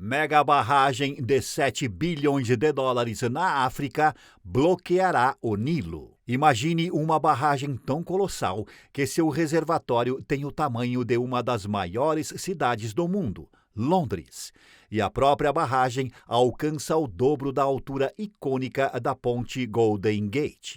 Mega barragem de 7 bilhões de dólares na África bloqueará o Nilo. Imagine uma barragem tão colossal que seu reservatório tem o tamanho de uma das maiores cidades do mundo, Londres. E a própria barragem alcança o dobro da altura icônica da ponte Golden Gate.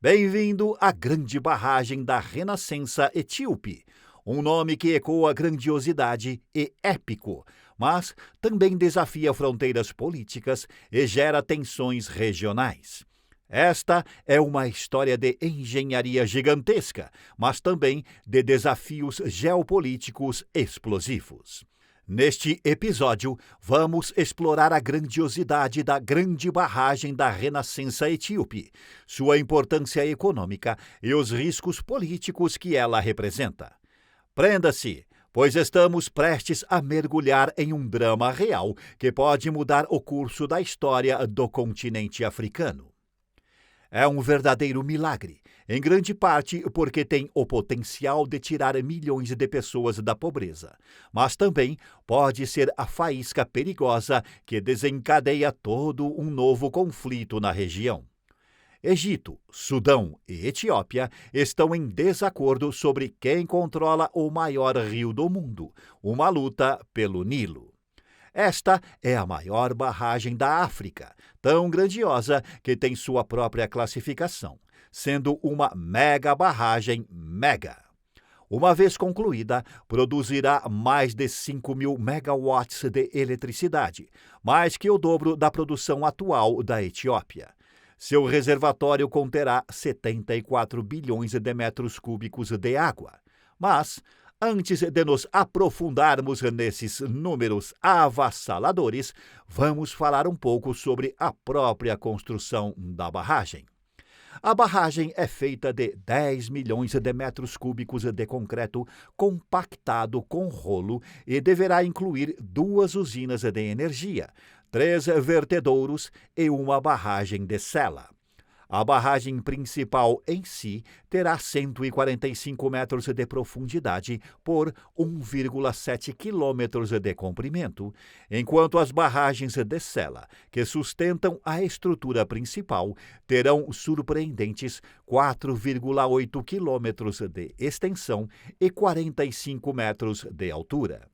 Bem-vindo à grande barragem da Renascença Etíope, um nome que ecoa grandiosidade e épico, mas também desafia fronteiras políticas e gera tensões regionais. Esta é uma história de engenharia gigantesca, mas também de desafios geopolíticos explosivos. Neste episódio, vamos explorar a grandiosidade da grande barragem da Renascença Etíope, sua importância econômica e os riscos políticos que ela representa. Prenda-se, pois estamos prestes a mergulhar em um drama real que pode mudar o curso da história do continente africano. É um verdadeiro milagre, em grande parte porque tem o potencial de tirar milhões de pessoas da pobreza, mas também pode ser a faísca perigosa que desencadeia todo um novo conflito na região. Egito, Sudão e Etiópia estão em desacordo sobre quem controla o maior rio do mundo, uma luta pelo Nilo. Esta é a maior barragem da África, tão grandiosa que tem sua própria classificação, sendo uma mega barragem mega. Uma vez concluída, produzirá mais de 5.000 megawatts de eletricidade, mais que o dobro da produção atual da Etiópia. Seu reservatório conterá 74 bilhões de metros cúbicos de água. Mas, antes de nos aprofundarmos nesses números avassaladores, vamos falar um pouco sobre a própria construção da barragem. A barragem é feita de 10 milhões de metros cúbicos de concreto compactado com rolo e deverá incluir 2 usinas de energia, 3 vertedouros e uma barragem de sela. A barragem principal em si terá 145 metros de profundidade por 1,7 quilômetros de comprimento, enquanto as barragens de sela, que sustentam a estrutura principal, terão surpreendentes 4,8 quilômetros de extensão e 45 metros de altura.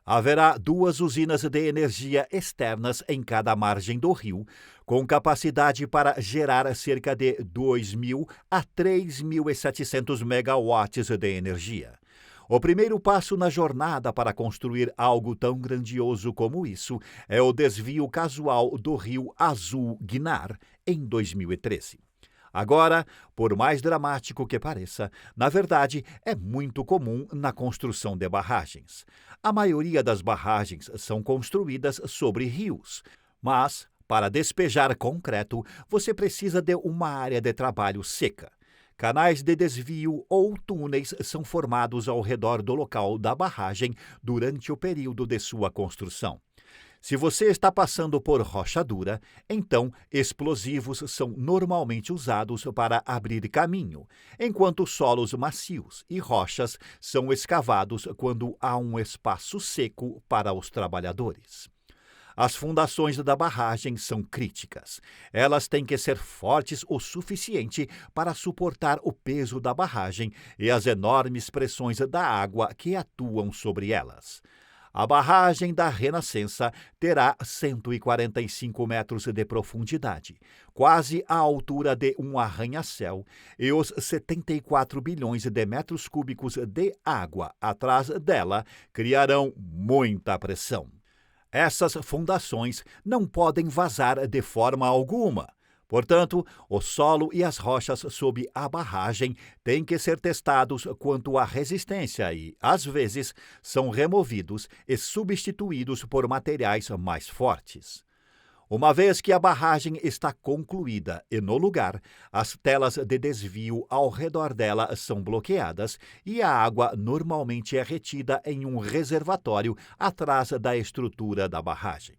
Haverá 2 usinas de energia externas em cada margem do rio, com capacidade para gerar cerca de 2.000 a 3.700 megawatts de energia. O primeiro passo na jornada para construir algo tão grandioso como isso é o desvio casual do rio Azul Guinar, em 2013. Agora, por mais dramático que pareça, na verdade é muito comum na construção de barragens. A maioria das barragens são construídas sobre rios, mas, para despejar concreto, você precisa de uma área de trabalho seca. Canais de desvio ou túneis são formados ao redor do local da barragem durante o período de sua construção. Se você está passando por rocha dura, então explosivos são normalmente usados para abrir caminho, enquanto solos macios e rochas são escavados quando há um espaço seco para os trabalhadores. As fundações da barragem são críticas. Elas têm que ser fortes o suficiente para suportar o peso da barragem e as enormes pressões da água que atuam sobre elas. A barragem da Renascença terá 145 metros de profundidade, quase a altura de um arranha-céu, e os 74 bilhões de metros cúbicos de água atrás dela criarão muita pressão. Essas fundações não podem vazar de forma alguma. Portanto, o solo e as rochas sob a barragem têm que ser testados quanto à resistência e, às vezes, são removidos e substituídos por materiais mais fortes. Uma vez que a barragem está concluída e no lugar, as telas de desvio ao redor dela são bloqueadas e a água normalmente é retida em um reservatório atrás da estrutura da barragem.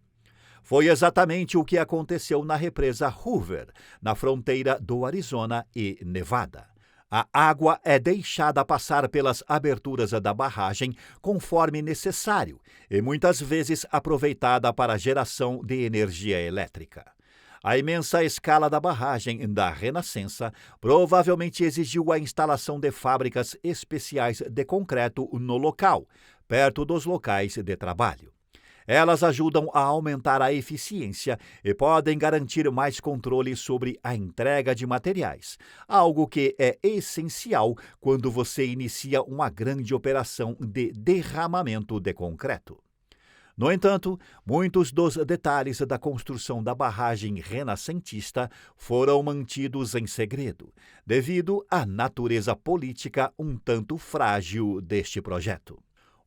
Foi exatamente o que aconteceu na represa Hoover, na fronteira do Arizona e Nevada. A água é deixada passar pelas aberturas da barragem conforme necessário e muitas vezes aproveitada para a geração de energia elétrica. A imensa escala da barragem da Renascença provavelmente exigiu a instalação de fábricas especiais de concreto no local, perto dos locais de trabalho. Elas ajudam a aumentar a eficiência e podem garantir mais controle sobre a entrega de materiais, algo que é essencial quando você inicia uma grande operação de derramamento de concreto. No entanto, muitos dos detalhes da construção da barragem renascentista foram mantidos em segredo, devido à natureza política um tanto frágil deste projeto.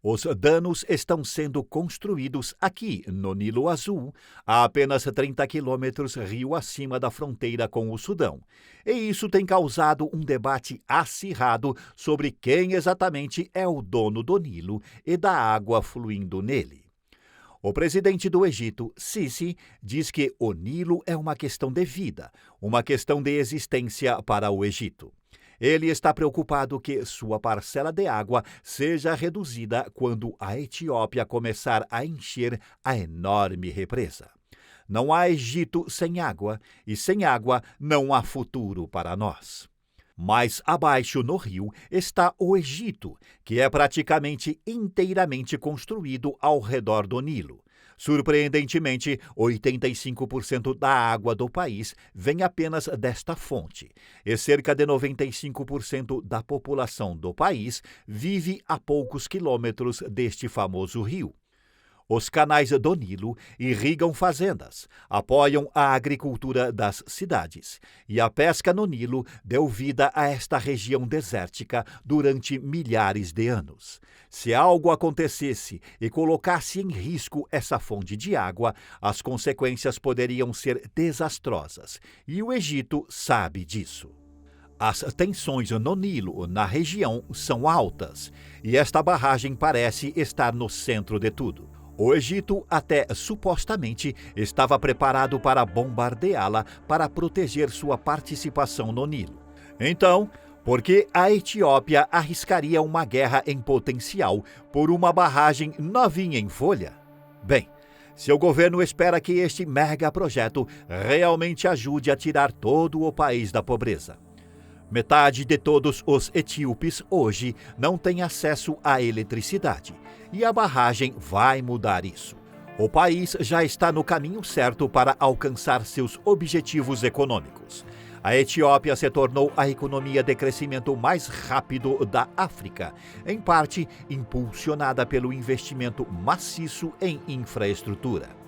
Os danos estão sendo construídos aqui, no Nilo Azul, a apenas 30 quilômetros rio acima da fronteira com o Sudão. E isso tem causado um debate acirrado sobre quem exatamente é o dono do Nilo e da água fluindo nele. O presidente do Egito, Sisi, diz que o Nilo é uma questão de vida, uma questão de existência para o Egito. Ele está preocupado que sua parcela de água seja reduzida quando a Etiópia começar a encher a enorme represa. Não há Egito sem água, e sem água não há futuro para nós. Mais abaixo no rio está o Egito, que é praticamente inteiramente construído ao redor do Nilo. Surpreendentemente, 85% da água do país vem apenas desta fonte, e cerca de 95% da população do país vive a poucos quilômetros deste famoso rio. Os canais do Nilo irrigam fazendas, apoiam a agricultura das cidades, e a pesca no Nilo deu vida a esta região desértica durante milhares de anos. Se algo acontecesse e colocasse em risco essa fonte de água, as consequências poderiam ser desastrosas, e o Egito sabe disso. As tensões no Nilo, na região, são altas, e esta barragem parece estar no centro de tudo. O Egito até supostamente estava preparado para bombardeá-la para proteger sua participação no Nilo. Então, por que a Etiópia arriscaria uma guerra em potencial por uma barragem novinha em folha? Bem, seu governo espera que este mega projeto realmente ajude a tirar todo o país da pobreza. Metade de todos os etíopes hoje não tem acesso à eletricidade, e a barragem vai mudar isso. O país já está no caminho certo para alcançar seus objetivos econômicos. A Etiópia se tornou a economia de crescimento mais rápido da África, em parte impulsionada pelo investimento maciço em infraestrutura.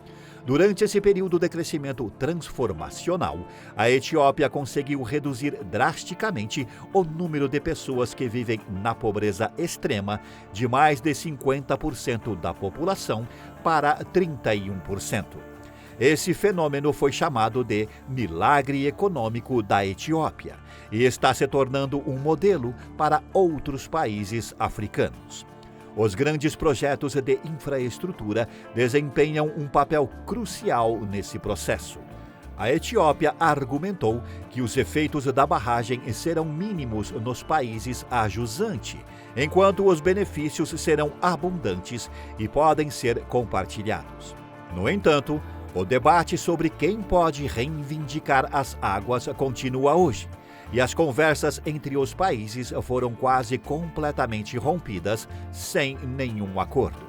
Durante esse período de crescimento transformacional, a Etiópia conseguiu reduzir drasticamente o número de pessoas que vivem na pobreza extrema de mais de 50% da população para 31%. Esse fenômeno foi chamado de milagre econômico da Etiópia e está se tornando um modelo para outros países africanos. Os grandes projetos de infraestrutura desempenham um papel crucial nesse processo. A Etiópia argumentou que os efeitos da barragem serão mínimos nos países a jusante, enquanto os benefícios serão abundantes e podem ser compartilhados. No entanto, o debate sobre quem pode reivindicar as águas continua hoje, e as conversas entre os países foram quase completamente rompidas sem nenhum acordo.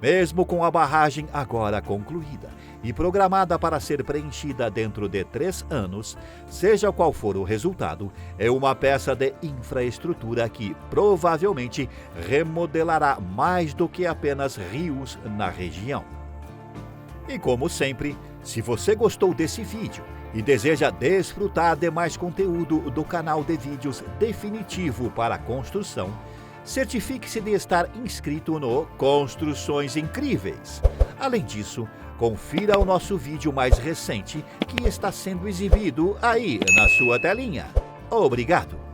Mesmo com a barragem agora concluída e programada para ser preenchida dentro de 3 anos, seja qual for o resultado, é uma peça de infraestrutura que provavelmente remodelará mais do que apenas rios na região. E como sempre, se você gostou desse vídeo e deseja desfrutar de mais conteúdo do canal de vídeos definitivo para a construção, certifique-se de estar inscrito no Construções Incríveis. Além disso, confira o nosso vídeo mais recente que está sendo exibido aí na sua telinha. Obrigado!